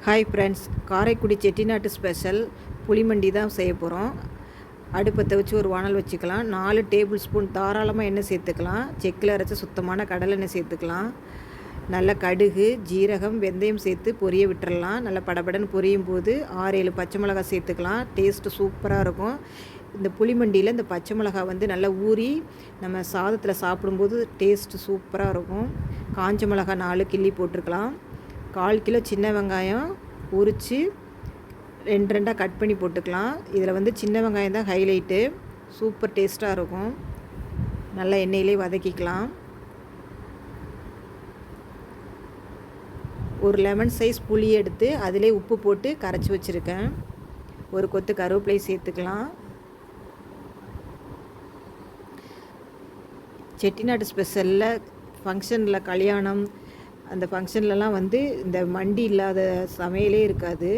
Hi friends, Karaikudi செட்டிநாட்டு special புளிமண்டி தான் செய்ய போகிறோம். அடுப்பத்தை வச்சு ஒரு வானல் வச்சுக்கலாம். 4 டேபிள் ஸ்பூன் தாராளமாக எண்ணெய் சேர்த்துக்கலாம். செக்கில் அரைச்ச சுத்தமான கடலெண்ணெய் சேர்த்துக்கலாம். நல்லா கடுகு, ஜீரகம், வெந்தயம் சேர்த்து பொரிய விட்டுறலாம். நல்லா படபடன்னு பொரியும் போது 6-7 பச்சை மிளகாய் சேர்த்துக்கலாம். டேஸ்ட்டு சூப்பராக இருக்கும். இந்த புளிமண்டியில் இந்த பச்சை மிளகாய் வந்து நல்லா ஊறி நம்ம சாதத்தில் சாப்பிடும்போது டேஸ்ட்டு சூப்பராக இருக்கும். காஞ்ச மிளகாய் 4 கிள்ளி போட்டிருக்கலாம். 1/4 கிலோ சின்ன வெங்காயம் உரித்து 2 கட் பண்ணி போட்டுக்கலாம். இதில் வந்து சின்ன வெங்காயம் தான் ஹைலைட்டு, சூப்பர் டேஸ்ட்டாக இருக்கும். நல்லா எண்ணெயிலே வதக்கிக்கலாம். ஒரு லெமன் சைஸ் புளி எடுத்து அதிலே உப்பு போட்டு கரைச்சி வச்சுருக்கேன். ஒரு கொத்து கருவேப்பிலை சேர்த்துக்கலாம். செட்டிநாட்டு ஸ்பெஷலில் ஃபங்க்ஷனில், கல்யாணம், அந்த ஃபங்க்ஷன்லலாம் வந்து இந்த மண்டி இல்லாத சமையலே இருக்காது.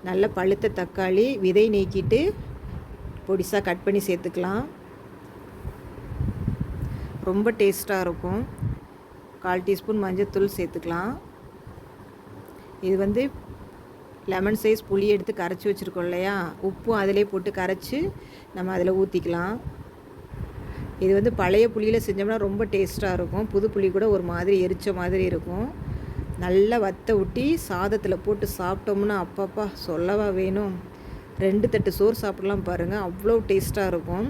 நல்ல பழுத்த தக்காளி விதை நீக்கிட்டு பொடிசாக கட் பண்ணி சேர்த்துக்கலாம். ரொம்ப டேஸ்ட்டாக இருக்கும். 1/4 டீஸ்பூன் மஞ்சள்தூள் சேர்த்துக்கலாம். இது வந்து லெமன் சைஸ் புளி எடுத்து கரைச்சி வச்சுருக்கோம் இல்லையா, உப்பும் அதிலே போட்டு கரைச்சி நம்ம அதில் ஊற்றிக்கலாம். இது வந்து பழைய புளியில் செஞ்சோம்னா ரொம்ப டேஸ்ட்டாக இருக்கும். புது புளி கூட ஒரு மாதிரி எரிச்ச மாதிரி இருக்கும். நல்லா வத்த ஊட்டி சாதத்தில் போட்டு சாப்பிட்டோம்னா அப்பப்பா சொல்லவா வேணும். 2 தட்டு சோறு சாப்பிடலாம் பாருங்கள், அவ்வளோ டேஸ்ட்டாக இருக்கும்.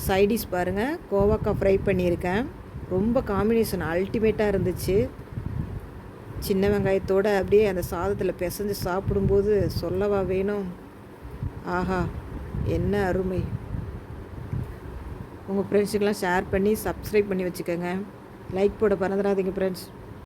சைடிஷ் பாருங்கள், கோவக்காய் ஃப்ரை பண்ணியிருக்கேன். ரொம்ப காம்பினேஷன் அல்டிமேட்டாக இருந்துச்சு. சின்ன வெங்காயத்தோடு அப்படியே அந்த சாதத்தில் பிசைஞ்சு சாப்பிடும்போது சொல்லவா வேணும். ஆஹா, என்ன அருமை. உங்கள் ஃப்ரெண்ட்ஸுக்கெல்லாம் ஷேர் பண்ணி சப்ஸ்கிரைப் பண்ணி வச்சுக்கோங்க. லைக் போட மறந்துடாதீங்க ஃப்ரெண்ட்ஸ்.